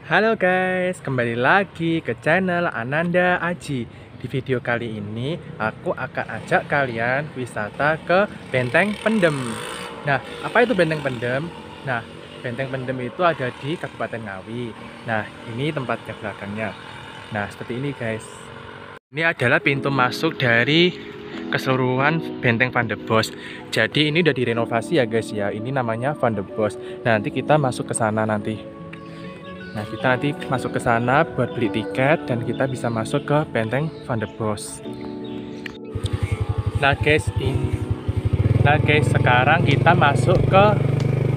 Halo guys, kembali lagi ke channel Ananda Aji. Di video kali ini, aku akan ajak kalian wisata ke Benteng Pendem. Nah, apa itu Benteng Pendem? Nah, Benteng Pendem itu ada di Kabupaten Ngawi. Nah, ini tempatnya belakangnya. Nah, seperti ini guys. Ini adalah pintu masuk dari keseluruhan Benteng Van de Bos. Jadi ini udah direnovasi ya guys ya. Ini namanya Van de Bos. Nah, nanti kita masuk ke sana nanti. Nah, kita nanti masuk ke sana buat beli tiket dan kita bisa masuk ke Benteng Van de Bos. Nah, guys, sekarang kita masuk ke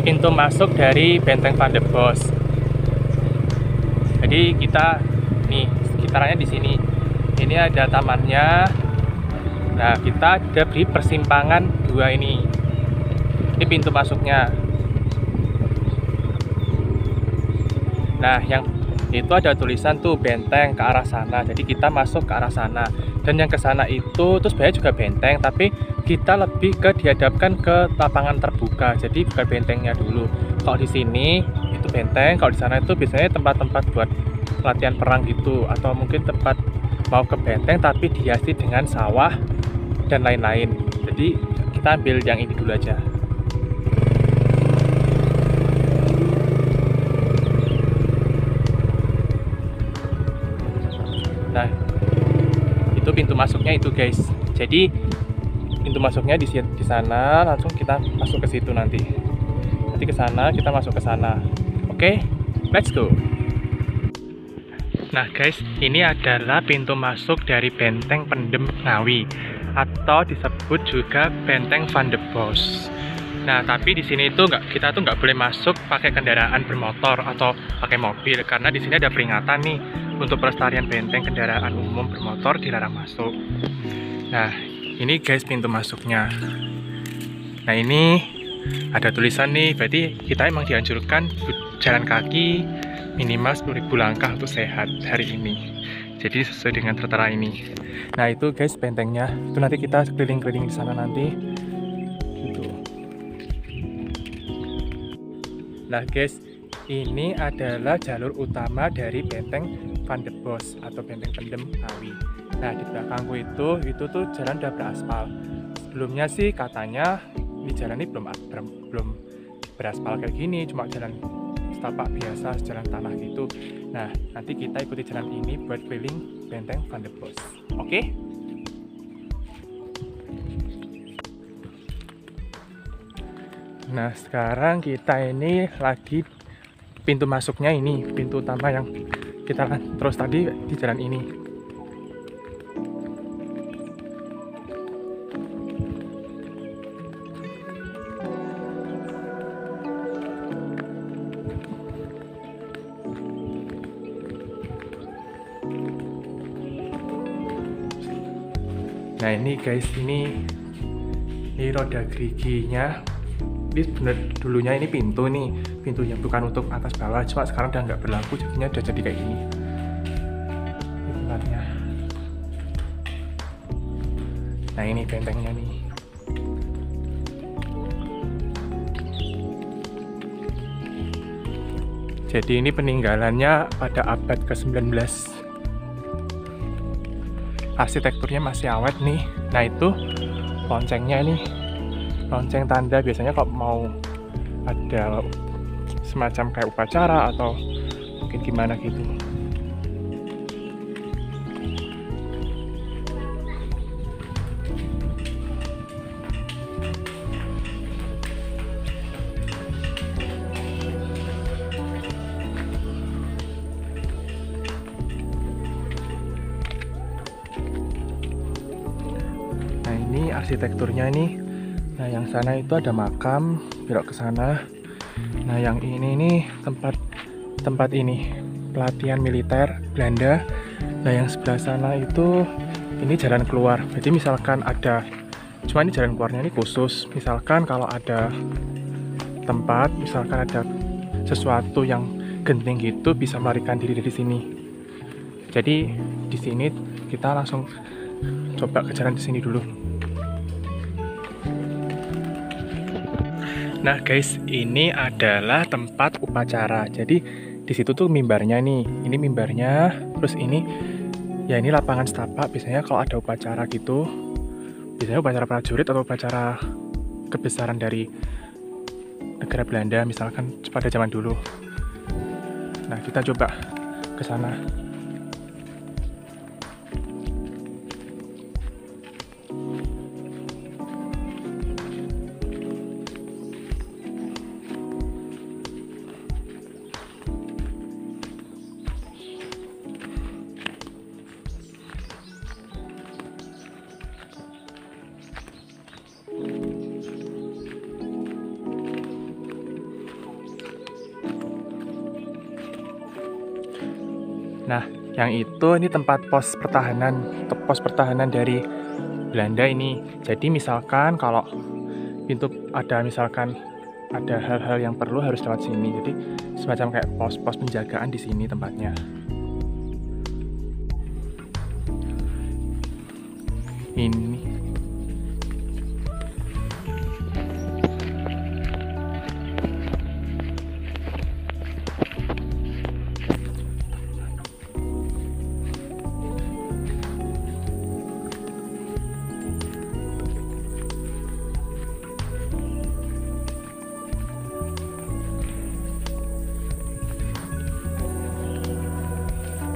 pintu masuk dari Benteng Van de Bos. Jadi kita nih sekitarannya di sini. Ini ada tamannya. Nah, kita ada di persimpangan 2 ini. Ini pintu masuknya. Nah, yang itu ada tulisan tuh benteng ke arah sana. Jadi kita masuk ke arah sana. Dan yang ke sana itu sebenarnya juga benteng, tapi kita lebih ke dihadapkan ke lapangan terbuka. Jadi bukan bentengnya dulu. Kalau di sini itu benteng, kalau di sana itu biasanya tempat-tempat buat latihan perang gitu, atau mungkin tempat mau ke benteng tapi dihiasi dengan sawah dan lain-lain. Jadi kita ambil yang ini dulu aja. Nah, itu pintu masuknya itu guys. Jadi pintu masuknya di sana, langsung kita masuk ke situ nanti. Nanti ke sana, kita masuk ke sana. Oke, let's go. Nah guys, ini adalah pintu masuk dari Benteng Pendem Ngawi, atau disebut juga Benteng Van de Bos. Nah, tapi di sini itu kita tuh nggak boleh masuk pakai kendaraan bermotor atau pakai mobil, karena di sini ada peringatan nih untuk pelestarian benteng, kendaraan umum bermotor dilarang masuk. Nah, ini guys pintu masuknya. Nah, ini ada tulisan nih, berarti kita emang dianjurkan jalan kaki minimal 10.000 langkah untuk sehat hari ini. Jadi sesuai dengan tertera ini. Nah, itu guys bentengnya. Itu nanti kita keliling-keliling di sana nanti. Nah guys, ini adalah jalur utama dari Benteng Van de Bos atau Benteng Pendem Ngawi. Nah, di belakangku itu tuh jalan udah beraspal. Sebelumnya sih katanya ini jalan ini belum beraspal kayak gini, cuma jalan setapak biasa, jalan tanah gitu. Nah, nanti kita ikuti jalan ini buat keliling Benteng Van de Bos. Oke? Nah, sekarang kita ini lagi pintu masuknya ini, pintu utama yang kita terus tadi di jalan ini. Nah, ini guys, ini roda geriginya. Ini bener dulunya ini pintu yang bukan untuk atas bawah, cuma sekarang udah nggak berlaku, jadinya udah jadi kayak gini. Ini tempatnya. Nah, ini bentengnya nih. Jadi ini peninggalannya pada abad ke-19. Arsitekturnya masih awet nih. Nah, itu loncengnya nih. Lonceng tanda biasanya kalau mau ada semacam kayak upacara atau mungkin gimana gitu. Nah, ini arsitekturnya nih. Nah, yang sana itu ada makam, belok ke sana. Nah, yang ini nih tempat ini pelatihan militer Belanda. Nah, yang sebelah sana itu ini jalan keluar. Jadi misalkan cuma ini jalan keluarnya ini khusus. Misalkan kalau ada tempat, misalkan ada sesuatu yang genting gitu, bisa melarikan diri dari sini. Jadi di sini kita langsung coba ke jalan di sini dulu. Nah guys, ini adalah tempat upacara. Jadi di situ tuh mimbarnya nih. Ini mimbarnya, terus ini ya ini lapangan setapak. Biasanya kalau ada upacara gitu, biasanya upacara prajurit atau upacara kebesaran dari negara Belanda, misalkan pada zaman dulu. Nah, kita coba ke sana. Nah, yang itu ini tempat pos pertahanan dari Belanda ini. Jadi misalkan kalau misalkan ada hal-hal yang perlu harus lewat sini. Jadi semacam kayak pos-pos penjagaan di sini tempatnya. Ini.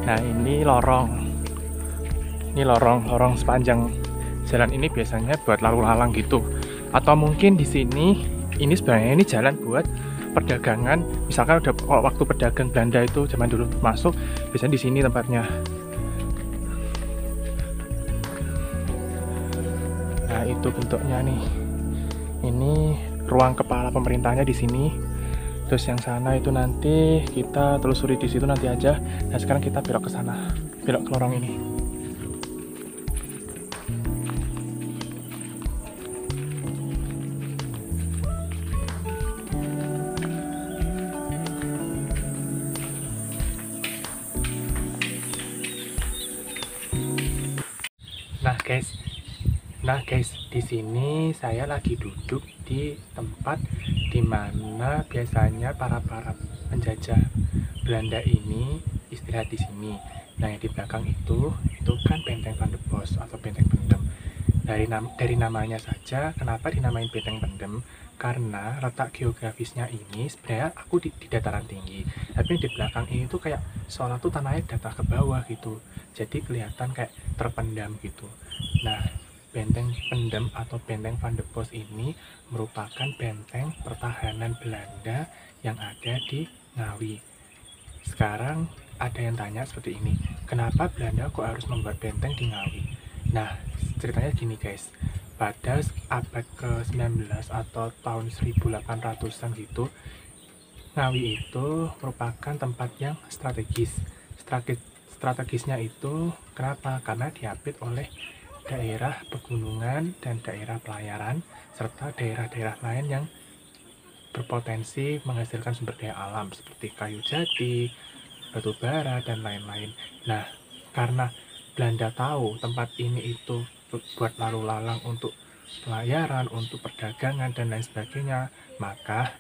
Nah, ini lorong. Ini lorong sepanjang jalan ini biasanya buat lalu lalang gitu. Atau mungkin di sini ini sebenarnya ini jalan buat perdagangan. Misalkan udah waktu pedagang Belanda itu zaman dulu masuk, biasanya di sini tempatnya. Nah, itu bentuknya nih. Ini ruang kepala pemerintahnya di sini. Terus yang sana itu nanti kita telusuri di situ nanti aja. Nah, sekarang kita belok ke sana, belok ke lorong ini. Nah guys, di sini saya lagi duduk di tempat dimana biasanya para penjajah Belanda ini istirahat di sini. Nah, yang di belakang itu kan Benteng Van der Bos atau Benteng Pendem. Dari namanya saja, kenapa dinamain Benteng Pendem? Karena letak geografisnya ini sebenarnya aku di dataran tinggi, tapi di belakang ini tuh kayak seolah tuh tanahnya datar ke bawah gitu, jadi kelihatan kayak terpendam gitu. Nah, Benteng Pendem atau Benteng Van der Bos ini merupakan benteng pertahanan Belanda yang ada di Ngawi. Sekarang ada yang tanya seperti ini, kenapa Belanda kok harus membuat benteng di Ngawi? Nah, ceritanya gini guys, pada abad ke-19 atau tahun 1800-an gitu, Ngawi itu merupakan tempat yang strategisnya itu kenapa? Karena diapit oleh daerah pegunungan dan daerah pelayaran serta daerah-daerah lain yang berpotensi menghasilkan sumber daya alam seperti kayu jati, batu bara, dan lain-lain. Nah, karena Belanda tahu tempat ini itu buat lalu lalang untuk pelayaran, untuk perdagangan, dan lain sebagainya, maka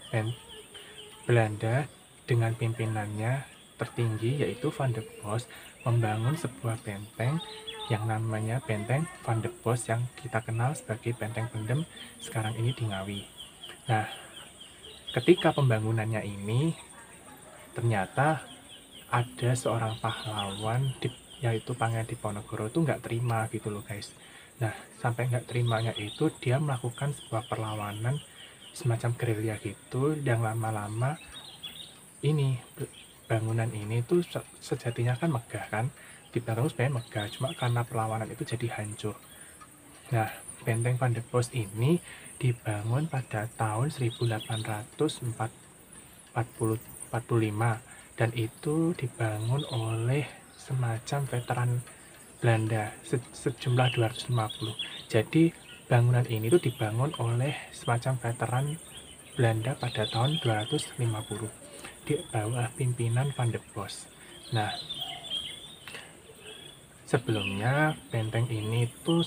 Belanda dengan pimpinannya tertinggi yaitu Van der Bos membangun sebuah benteng yang namanya Benteng Van der Bos yang kita kenal sebagai Benteng Pendem sekarang ini di Ngawi. Nah, ketika pembangunannya ini ternyata ada seorang pahlawan yaitu Pangeran Diponegoro itu nggak terima gitu loh guys. Nah, sampai nggak terimanya itu dia melakukan sebuah perlawanan semacam gerilya gitu yang lama-lama ini bangunan ini tuh sejatinya kan megah kan, dibangun sebenarnya megah, cuma karena perlawanan itu jadi hancur. Nah, Benteng Van der Bos ini dibangun pada tahun 1845 dan itu dibangun oleh semacam veteran Belanda sejumlah 250. Jadi bangunan ini tuh dibangun oleh semacam veteran Belanda pada tahun 250 di bawah pimpinan Van der Bos. Nah, sebelumnya benteng ini tuh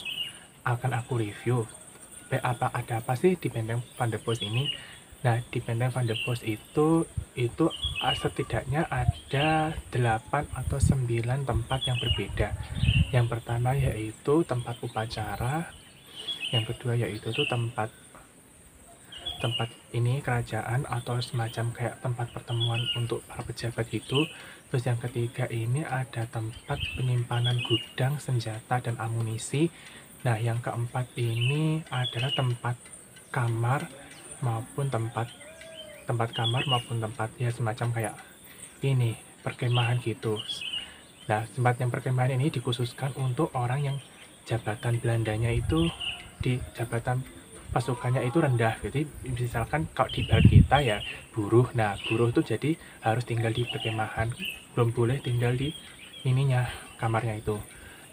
akan aku review ada apa sih di Benteng Van der Bos ini. Nah, di Benteng Van der Bos itu setidaknya ada 8 atau 9 tempat yang berbeda. Yang pertama yaitu tempat upacara, yang kedua yaitu tuh tempat tempat ini kerajaan atau semacam kayak tempat pertemuan untuk para pejabat gitu. Terus yang ketiga ini ada tempat penyimpanan gudang senjata dan amunisi. Nah, yang keempat ini adalah tempat kamar maupun tempat tempat kamar maupun tempat ya semacam kayak ini perkemahan gitu. Nah, tempat yang perkemahan ini dikhususkan untuk orang yang jabatan Belandanya itu di jabatan pasukannya itu rendah. Jadi misalkan kalau di barat kita ya buruh. Nah, buruh itu jadi harus tinggal di perkemahan, belum boleh tinggal di ininya kamarnya itu.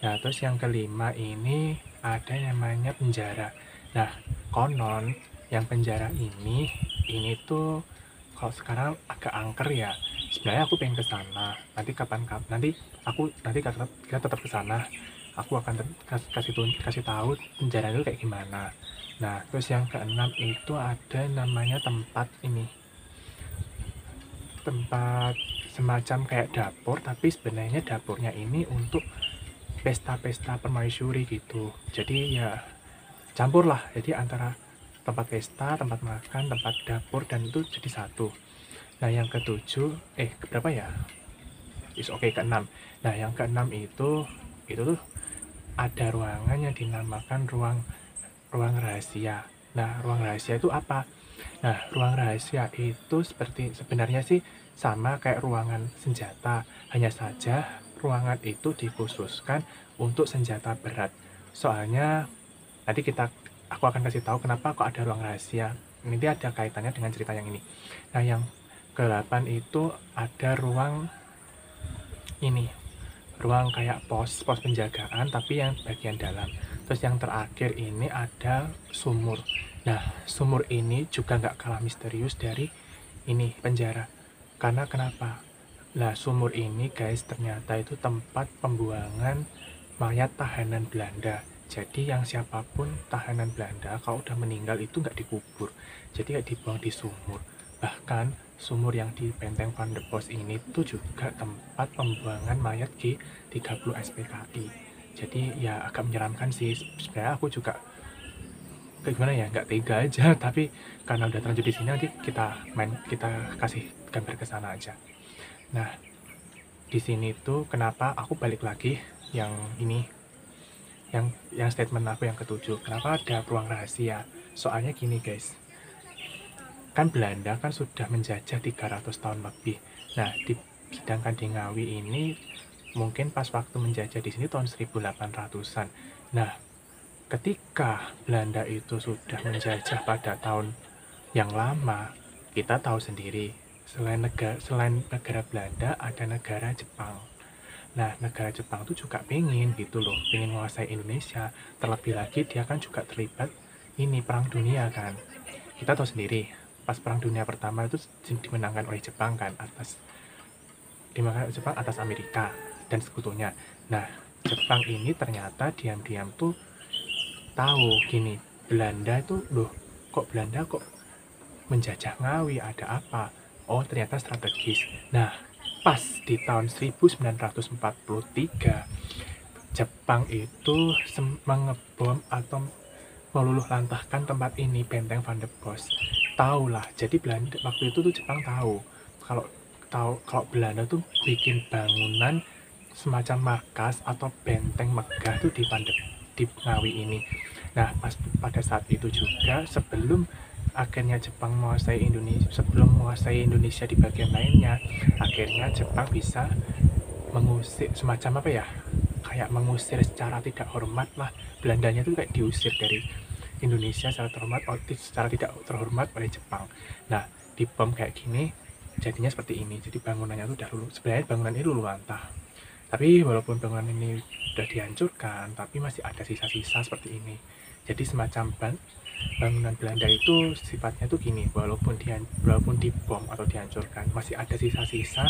Nah, terus yang kelima ini ada yang namanya penjara. Nah, konon yang penjara ini tuh kalau sekarang agak angker ya. Sebenarnya aku pengen ke sana. Nanti kapan-kapan nanti kita tetap ke sana. Aku akan kasih tahu penjara itu kayak gimana. Nah, terus yang keenam itu ada namanya tempat ini. Tempat semacam kayak dapur, tapi sebenarnya dapurnya ini untuk pesta-pesta permaisuri gitu. Jadi ya campur lah. Jadi antara tempat pesta, tempat makan, tempat dapur, dan itu jadi satu. Nah, yang ketujuh, berapa ya? Keenam. Nah, yang keenam itu tuh ada ruangan yang dinamakan ruang rahasia. Nah, ruang rahasia itu apa? Nah, ruang rahasia itu sebenarnya sih sama kayak ruangan senjata, hanya saja ruangan itu dikhususkan untuk senjata berat. Soalnya nanti aku akan kasih tahu kenapa kok ada ruang rahasia. Nanti ada kaitannya dengan cerita yang ini. Nah, yang ke-8 itu ada ruang kayak pos penjagaan tapi yang bagian dalam. Terus yang terakhir ini ada sumur. Nah, sumur ini juga nggak kalah misterius dari ini penjara. Karena kenapa? Nah, sumur ini guys ternyata itu tempat pembuangan mayat tahanan Belanda. Jadi yang siapapun tahanan Belanda kalau udah meninggal itu nggak dikubur, jadi kayak dibuang di sumur. Bahkan sumur yang di Benteng Van der Bos ini tuh juga tempat pembuangan mayat G30 SPKI. Jadi ya agak menyeramkan sih. Sebenarnya aku juga kayak gimana ya, nggak tega aja. Tapi karena udah terlanjur di sini, nanti kita kasih gambar ke sana aja. Nah, di sini tuh kenapa aku balik lagi yang ini, yang statement aku yang ketujuh, kenapa ada ruang rahasia? Soalnya gini guys, kan Belanda kan sudah menjajah 300 tahun lebih. Nah, sedangkan di Ngawi ini mungkin pas waktu menjajah di sini tahun 1800-an. Nah, ketika Belanda itu sudah menjajah pada tahun yang lama, kita tahu sendiri, selain negara Belanda ada negara Jepang. Nah, negara Jepang itu juga pengen menguasai Indonesia. Terlebih lagi dia kan juga terlibat ini perang dunia kan. Kita tahu sendiri, pas perang dunia pertama itu dimenangkan oleh Jepang kan, atas Amerika dan sekutunya. Nah, Jepang ini ternyata diam-diam tuh tahu gini, Belanda itu Belanda kok menjajah Ngawi, ada apa? Oh, ternyata strategis. Nah, pas di tahun 1943 Jepang itu mengebom atau meluluh lantahkan tempat ini, Benteng Van der Bos. Tahu lah, jadi Belanda waktu itu tuh Jepang tahu kalau Belanda tuh bikin bangunan semacam markas atau benteng megah tuh di Ngawi ini. Nah, pada saat itu juga sebelum akhirnya Jepang menguasai Indonesia di bagian lainnya, akhirnya Jepang bisa mengusir semacam kayak mengusir secara tidak hormat lah. Belandanya tuh kayak diusir dari Indonesia secara tidak terhormat oleh Jepang. Nah, di bom kayak gini jadinya seperti ini. Jadi bangunannya tuh sebenarnya bangunan ini luluh lantah. Tapi walaupun bangunan ini sudah dihancurkan, tapi masih ada sisa-sisa seperti ini. Jadi semacam bangunan Belanda itu sifatnya tuh gini, walaupun dibom atau dihancurkan, masih ada sisa-sisa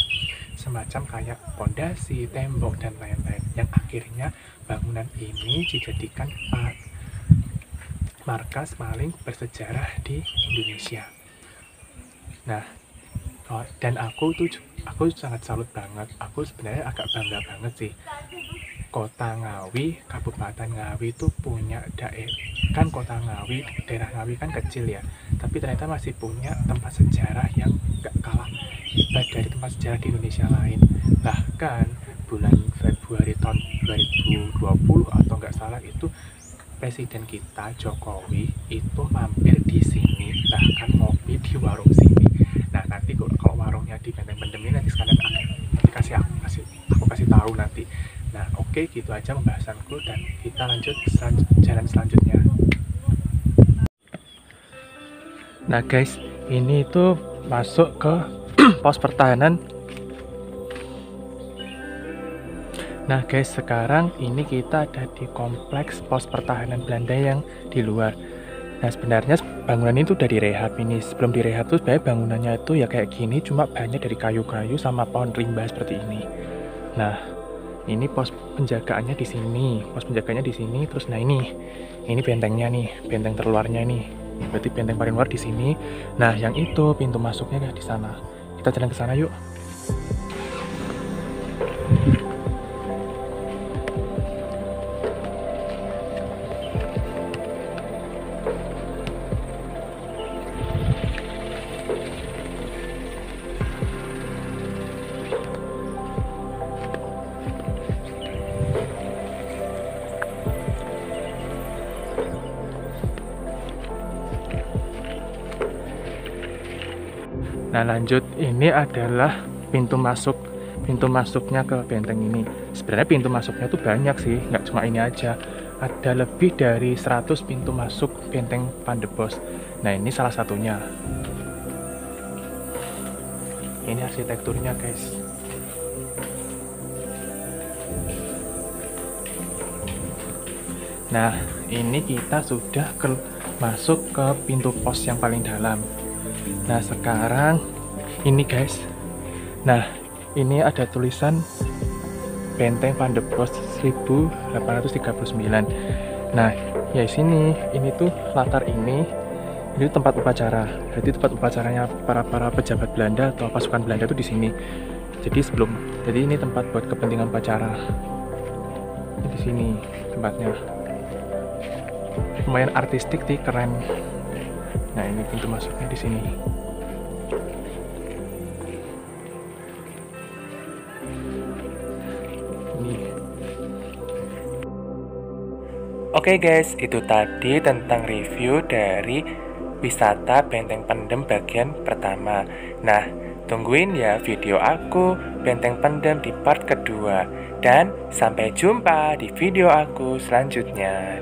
semacam kayak pondasi, tembok, dan lain-lain, yang akhirnya bangunan ini dijadikan markas paling bersejarah di Indonesia. Nah, dan aku sangat salut banget. Aku sebenarnya agak bangga banget sih. Kota Ngawi, Kabupaten Ngawi itu punya kan kota Ngawi, daerah Ngawi kan kecil ya, tapi ternyata masih punya tempat sejarah yang gak kalah hebat dari tempat sejarah di Indonesia lain. Bahkan bulan Februari tahun 2020 atau nggak salah itu Presiden kita Jokowi itu mampir di sini, bahkan ngopi di warung sini. Nah nanti kalau warungnya di Benteng Pendem ini nanti sekalian aku kasih tahu nanti. Nah oke, gitu aja pembahasanku dan kita lanjut jalan selanjutnya. Nah guys, ini itu masuk ke pos pertahanan. Nah guys, sekarang ini kita ada di kompleks pos pertahanan Belanda yang di luar. Nah sebenarnya bangunan itu udah direhab ini. Sebelum direhab tuh sebenarnya bangunannya itu ya kayak gini, cuma banyak dari kayu-kayu sama pohon rimba seperti ini. Nah ini pos penjagaannya di sini, Terus nah ini bentengnya nih, benteng terluarnya nih. Berarti benteng paling luar di sini. Nah yang itu pintu masuknya di sana. Kita jalan ke sana yuk. Nah lanjut, ini adalah pintu masuknya ke benteng ini. Sebenarnya pintu masuknya tuh banyak sih, nggak cuma ini aja. Ada lebih dari 100 pintu masuk benteng Van de Bos. Nah ini salah satunya. Ini arsitekturnya guys. Nah ini kita sudah masuk ke pintu pos yang paling dalam. Nah sekarang ini guys, nah ini ada tulisan Benteng Van de Bos 1839. Nah ya sini, ini tuh latar ini tempat upacara. Berarti tempat upacaranya para pejabat Belanda atau pasukan Belanda tuh di sini. Jadi ini tempat buat kepentingan upacara. Di sini tempatnya. Lumayan artistik sih, keren. Nah ini pintu masuknya di sini. Oke guys, itu tadi tentang review dari wisata Benteng Pendem bagian pertama. Nah, tungguin ya video aku Benteng Pendem di part kedua. Dan sampai jumpa di video aku selanjutnya.